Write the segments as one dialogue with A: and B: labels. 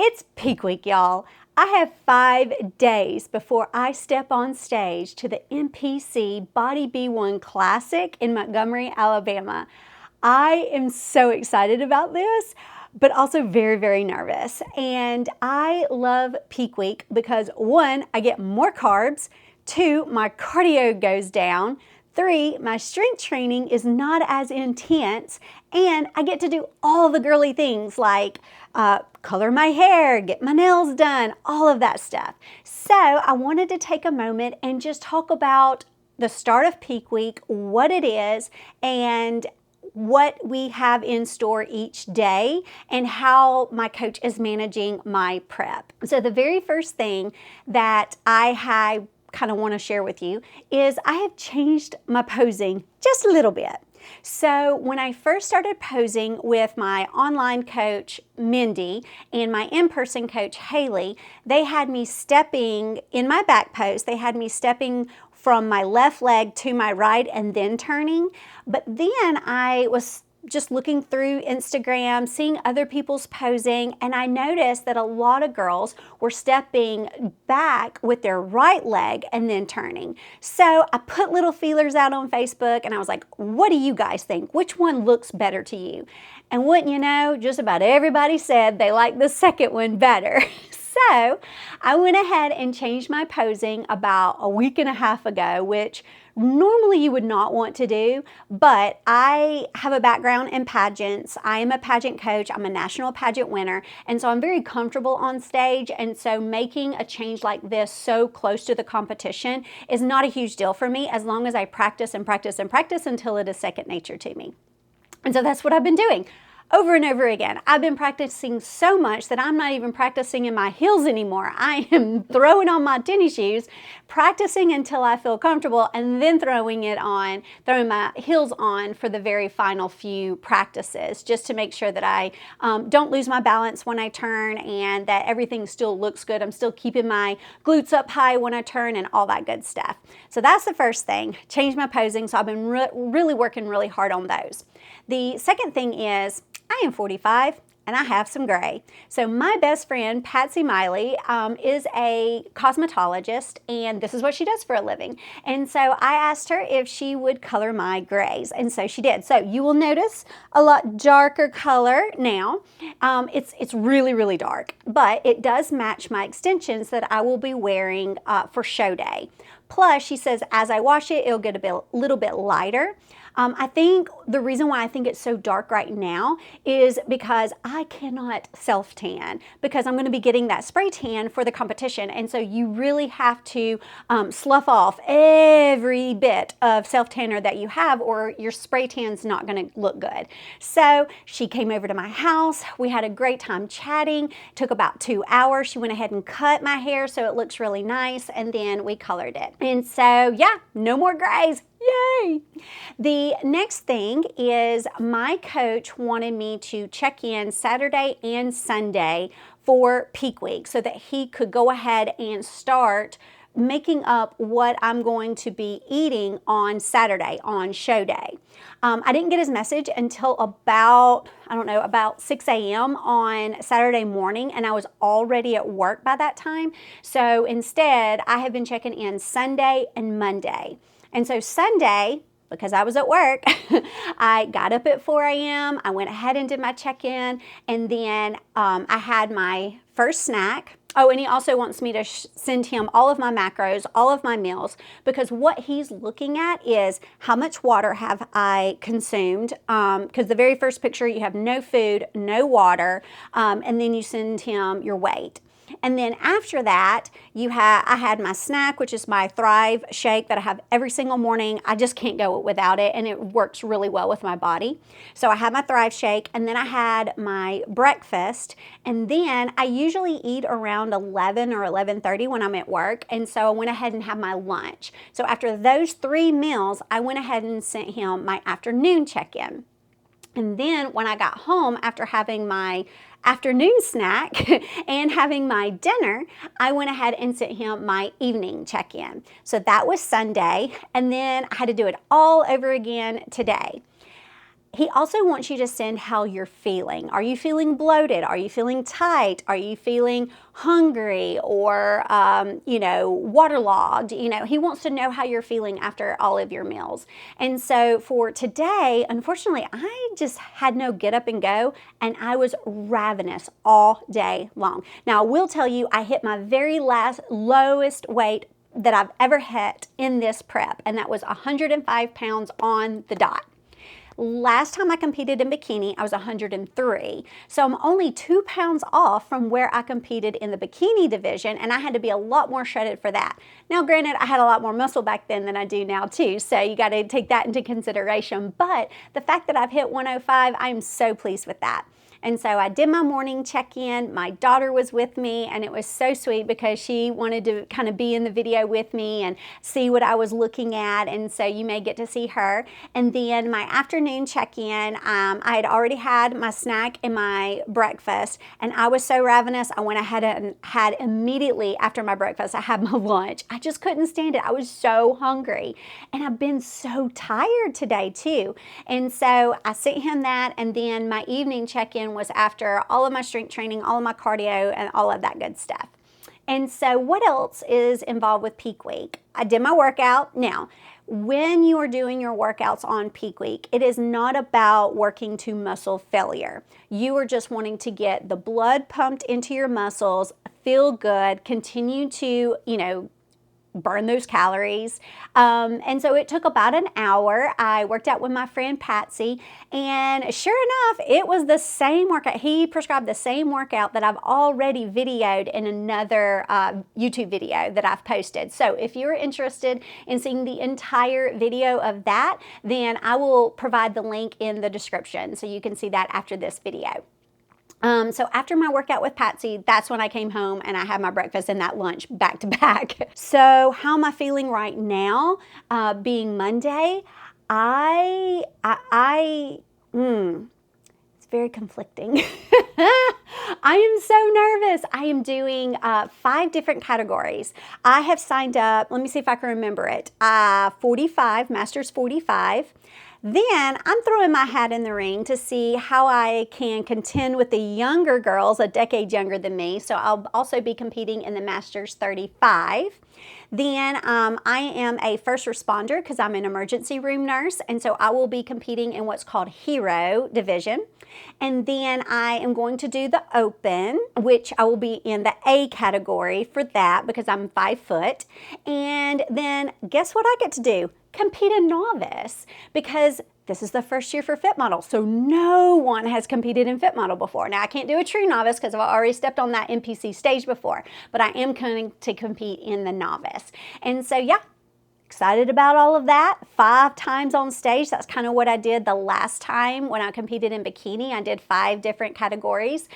A: It's peak week, y'all. I have 5 days before I step on stage to the NPC Body B1 Classic in Montgomery, Alabama. I am so excited about this, but also very, very nervous. And I love peak week because 1, I get more carbs, 2, my cardio goes down, 3, my strength training is not as intense, and I get to do all the girly things like color my hair, get my nails done, all of that stuff. So I wanted to take a moment and just talk about the start of peak week, what it is, and what we have in store each day, and how my coach is managing my prep. So the very first thing that I kind of want to share with you is I have changed my posing just a little bit. So when I first started posing with my online coach, Mindy, and my in-person coach, Haley, they had me stepping in my back pose. They had me stepping from my left leg to my right and then turning. But then I was just looking through Instagram, seeing other people's posing, and I noticed that a lot of girls were stepping back with their right leg and then turning. So I put little feelers out on Facebook and I was like, what do you guys think? Which one looks better to you? And wouldn't you know, just about everybody said they liked the second one better. So I went ahead and changed my posing about a week and a half ago, which normally you would not want to do, but I have a background in pageants. I am a pageant coach. I'm a national pageant winner, and so I'm very comfortable on stage, and so making a change like this so close to the competition is not a huge deal for me as long as I practice and practice and practice until it is second nature to me. And so that's what I've been doing. Over and over again. I've been practicing so much that I'm not even practicing in my heels anymore. I am throwing on my tennis shoes, practicing until I feel comfortable, and then throwing my heels on for the very final few practices, just to make sure that I don't lose my balance when I turn and that everything still looks good. I'm still keeping my glutes up high when I turn and all that good stuff. So that's the first thing, change my posing. So I've been really working really hard on those. The second thing is, I am 45 and I have some gray. So my best friend, Patsy Miley, is a cosmetologist, and this is what she does for a living. And so I asked her if she would color my grays, and so she did. So you will notice a lot darker color now. It's really, really dark, but it does match my extensions that I will be wearing for show day. Plus, she says as I wash it, it'll get a little bit lighter. I think the reason why I think it's so dark right now is because I cannot self-tan, because I'm going to be getting that spray tan for the competition. And so you really have to slough off every bit of self-tanner that you have, or your spray tan's not going to look good. So she came over to my house. We had a great time chatting. It took about 2 hours. She went ahead and cut my hair so it looks really nice, and then we colored it. And so yeah, no more grays. Yay! The next thing is my coach wanted me to check in Saturday and Sunday for peak week so that he could go ahead and start making up what I'm going to be eating on Saturday, on show day. I didn't get his message until about 6 a.m. on Saturday morning, and I was already at work by that time. So instead, I have been checking in Sunday and Monday. And so Sunday, because I was at work, I got up at 4 a.m., I went ahead and did my check-in, and then I had my first snack. Oh, and he also wants me to send him all of my macros, all of my meals, because what he's looking at is how much water have I consumed, because the very first picture you have no food, no water, and then you send him your weight. And then after that, I had my snack, which is my Thrive shake that I have every single morning. I just can't go without it, and it works really well with my body. So I had my Thrive shake, and then I had my breakfast, and then I usually eat around 11 or 11:30 when I'm at work, and so I went ahead and had my lunch. So after those 3 meals, I went ahead and sent him my afternoon check-in. And then when I got home after having my afternoon snack and having my dinner, I went ahead and sent him my evening check-in. So that was Sunday, and then I had to do it all over again today. he also wants you to send how you're feeling. Are you feeling bloated? Are you feeling tight? Are you feeling hungry or, waterlogged? He wants to know how you're feeling after all of your meals. And so for today, unfortunately, I just had no get up and go, and I was ravenous all day long. Now, I will tell you, I hit my very lowest weight that I've ever hit in this prep, and that was 105 pounds on the dot. Last time I competed in bikini, I was 103. So I'm only 2 pounds off from where I competed in the bikini division, and I had to be a lot more shredded for that. Now, granted, I had a lot more muscle back then than I do now too, so you got to take that into consideration. But the fact that I've hit 105, I'm so pleased with that. And so I did my morning check-in. My daughter was with me, and it was so sweet because she wanted to kind of be in the video with me and see what I was looking at, and so you may get to see her. And then my afternoon check-in, I had already had my snack and my breakfast, and I was so ravenous, I went ahead and had immediately after my breakfast, I had my lunch. I just couldn't stand it. I was so hungry, and I've been so tired today too. And so I sent him that, and then my evening check-in was after all of my strength training, all of my cardio, and all of that good stuff. And so what else is involved with peak week? I did my workout. Now, when you are doing your workouts on peak week, it is not about working to muscle failure. You are just wanting to get the blood pumped into your muscles, feel good, continue to, burn those calories. And so it took about an hour. I worked out with my friend Patsy, and sure enough, it was the same workout. He prescribed the same workout that I've already videoed in another YouTube video that I've posted. So if you're interested in seeing the entire video of that, then I will provide the link in the description so you can see that after this video. So after my workout with Patsy, that's when I came home and I had my breakfast and that lunch back to back. So how am I feeling right now? Being Monday, it's very conflicting. I am so nervous. I am doing 5 different categories. I have signed up, let me see if I can remember it, 45, Masters 45. Then I'm throwing my hat in the ring to see how I can contend with the younger girls, a decade younger than me. So I'll also be competing in the Masters 35. Then I am a first responder because I'm an emergency room nurse, and so I will be competing in what's called Hero Division. And then I am going to do the Open, which I will be in the A category for that because I'm 5 foot. And then guess what I get to do? Compete a novice, because this is the first year for Fit Model, so no one has competed in Fit Model before. Now, I can't do a true novice because I've already stepped on that NPC stage before, but I am going to compete in the novice. And so, yeah, excited about all of that. 5 times on stage. That's kind of what I did the last time when I competed in bikini. I did 5 different categories.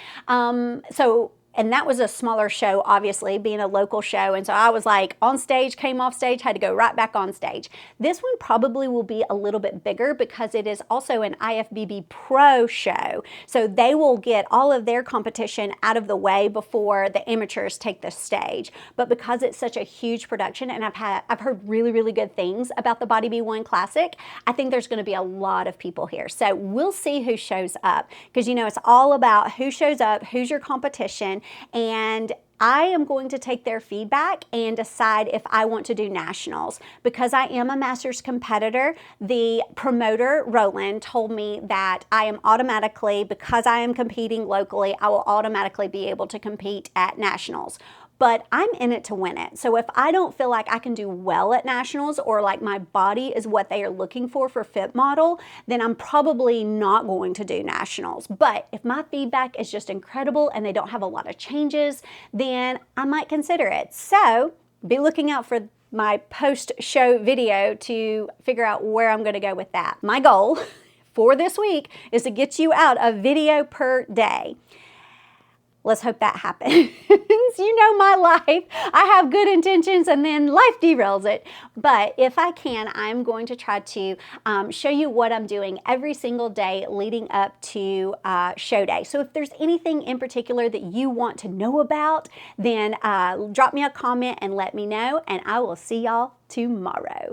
A: And that was a smaller show, obviously, being a local show. And so I was like on stage, came off stage, had to go right back on stage. This one probably will be a little bit bigger because it is also an IFBB Pro show. So they will get all of their competition out of the way before the amateurs take the stage. But because it's such a huge production, and I've heard really, really good things about the Body B1 Classic, I think there's going to be a lot of people here. So we'll see who shows up, because it's all about who shows up, who's your competition. And I am going to take their feedback and decide if I want to do nationals. Because I am a Masters competitor, the promoter, Roland, told me that I am automatically, because I am competing locally, I will automatically be able to compete at nationals. But I'm in it to win it. So if I don't feel like I can do well at nationals, or like my body is what they are looking for Fit Model, then I'm probably not going to do nationals. But if my feedback is just incredible and they don't have a lot of changes, then I might consider it. So be looking out for my post-show video to figure out where I'm going to go with that. My goal for this week is to get you out a video per day. Let's hope that happens. You know my life. I have good intentions and then life derails it. But if I can, I'm going to try to show you what I'm doing every single day leading up to show day. So if there's anything in particular that you want to know about, then drop me a comment and let me know, and I will see y'all tomorrow.